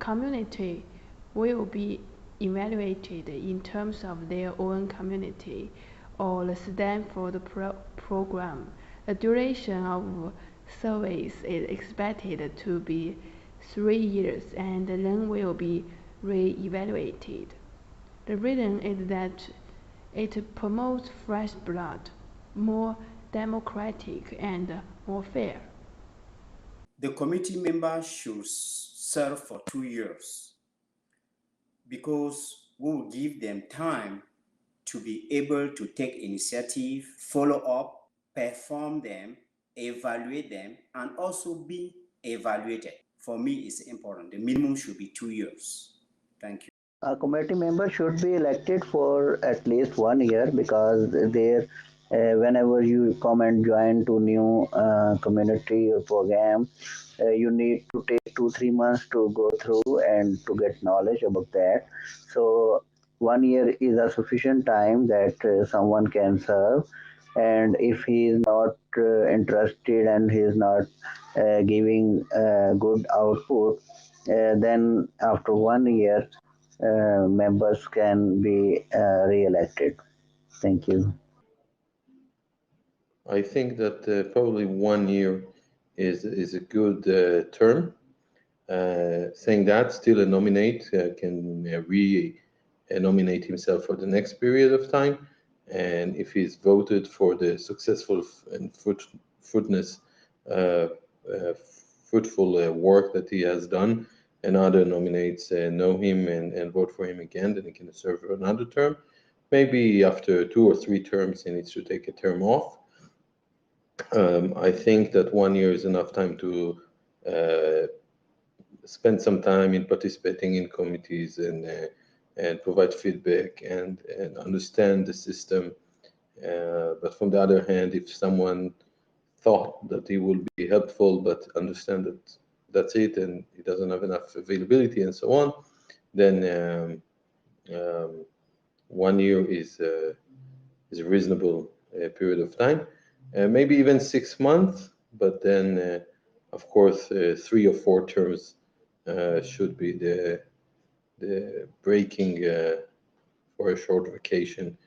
community will be evaluated in terms of their own community or the Stanford program. The duration of service is expected to be 3 years and then will be re-evaluated. The reason is that it promotes fresh blood, more democratic and more fair. The committee members should serve for 2 years because we will give them time to be able to take initiative, follow up, perform them, evaluate them, and also be evaluated. For me, it's important. The minimum should be 2 years. Thank you. A committee member should be elected for at least 1 year because there, whenever you come and join to new community or program, you need to take 2 3 months to go through and to get knowledge about that. So 1 year is a sufficient time that someone can serve, and if he is not interested and he is not giving good output, then after 1 year members can be re-elected. Thank you. I think that probably 1 year is a good term. Saying that, still a nominate can re-nominate himself for the next period of time, and if he's voted for the successful and fruitful work that he has done, and other nominates know him and vote for him again, then he can serve for another term. Maybe after 2 or 3 terms, he needs to take a term off. I think that 1 year is enough time to spend some time in participating in committees and provide feedback and understand the system. But from the other hand, if someone thought that he will be helpful but understand that that's it and he doesn't have enough availability and so on, then 1 year is a reasonable period of time. Maybe even 6 months, but then of course 3 or 4 terms should be the breaking for a short vacation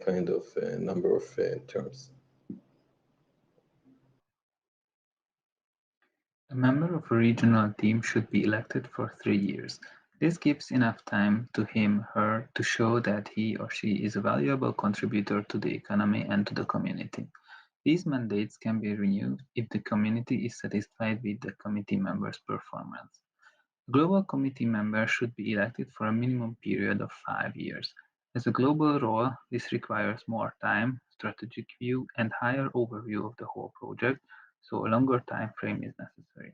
kind of number of terms. A member of a regional team should be elected for 3 years. This gives enough time to him/her to show that he or she is a valuable contributor to the economy and to the community. These mandates can be renewed if the community is satisfied with the committee member's performance. A global committee member should be elected for a minimum period of 5 years. As a global role, this requires more time, strategic view, and higher overview of the whole project, so a longer time frame is necessary.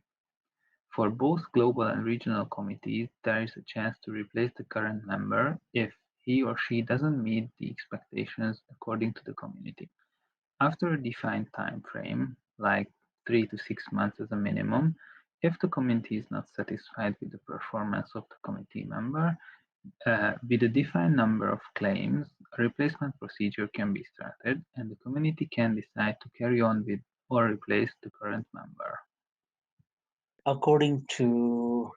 For both global and regional committees, there is a chance to replace the current member if he or she doesn't meet the expectations according to the community. After a defined time frame, like 3 to 6 months as a minimum, if the committee is not satisfied with the performance of the committee member, with a defined number of claims, a replacement procedure can be started, and the community can decide to carry on with or replace the current member. According to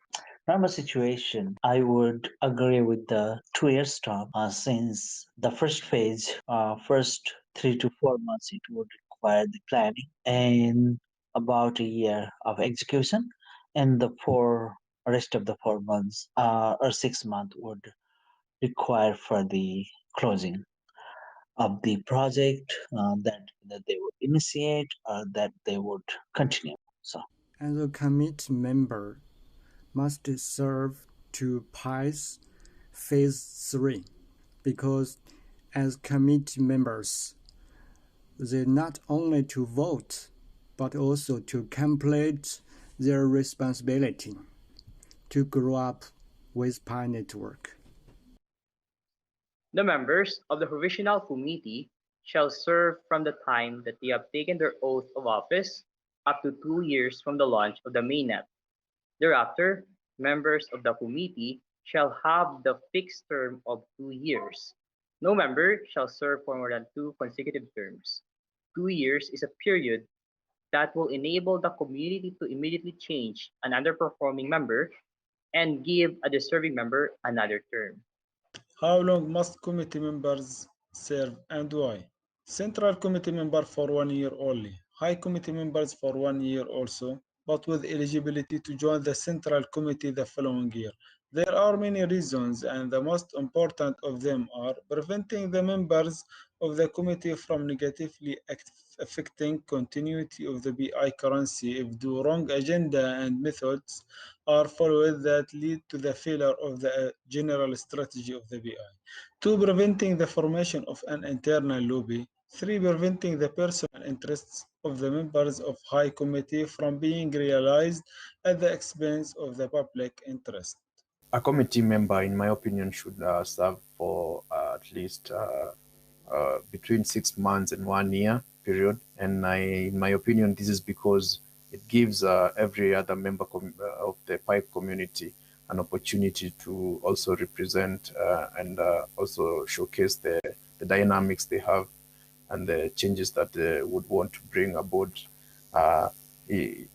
normal situation, I would agree with the 2 year stop since the first phase, first 3 to 4 months, it would require the planning and about a year of execution, and the rest of the 4 months or 6 months would require for the closing of the project that they would initiate or that they would continue. So. And the committee member must serve to pass phase 3 because as committee members, they not only to vote but also to complete their responsibility to grow up with Pi Network. The members of the Provisional Committee shall serve from the time that they have taken their oath of office up to 2 years from the launch of the mainnet. Thereafter, members of the committee shall have the fixed term of 2 years. No member shall serve for more than 2 consecutive terms. 2 years is a period that will enable the community to immediately change an underperforming member and give a deserving member another term. How long must committee members serve and why? Central committee member for 1 year only. High committee members for 1 year also, but with eligibility to join the central committee the following year. There are many reasons, and the most important of them are preventing the members of the committee from negatively affecting continuity of the BI currency if the wrong agenda and methods are followed that lead to the failure of the general strategy of the BI. 2. Preventing the formation of an internal lobby. 3. Preventing the personal interests of the members of High Committee from being realized at the expense of the public interest. A committee member, in my opinion, should serve for at least between 6 months and 1 year period. And in my opinion, this is because it gives every other member of the PIPE community an opportunity to also represent and also showcase the dynamics they have and the changes that they would want to bring aboard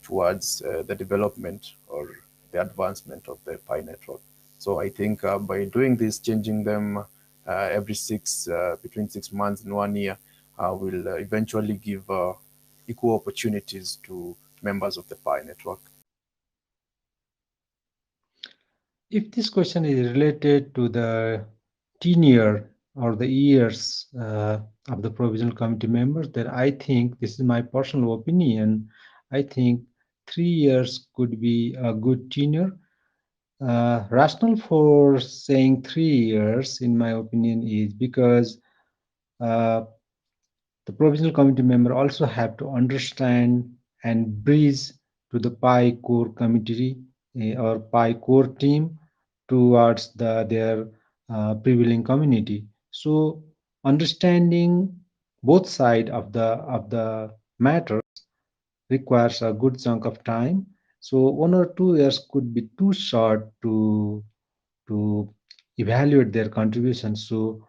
towards the development or the advancement of the Pi network. So I think by doing this, changing them every between 6 months and 1 year, will eventually give equal opportunities to members of the Pi network. If this question is related to the tenure or the years of the provisional committee members, then I think, this is my personal opinion, I think 3 years could be a good tenure. Rationale for saying 3 years, in my opinion, is because the provisional committee member also have to understand and bridge to the Pi core committee or Pi core team towards their prevailing community. So understanding both sides of the matter requires a good chunk of time. So 1 or 2 years could be too short to evaluate their contributions. So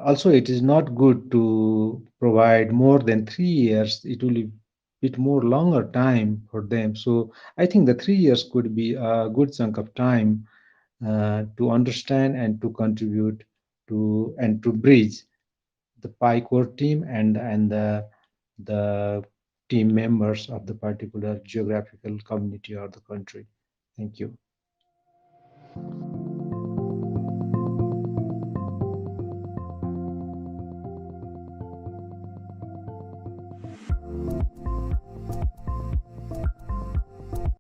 also, it is not good to provide more than 3 years. It will be bit more longer time for them. So I think the 3 years could be a good chunk of time to understand and to contribute to and to bridge the Pi core team and the team members of the particular geographical community or the country. Thank you.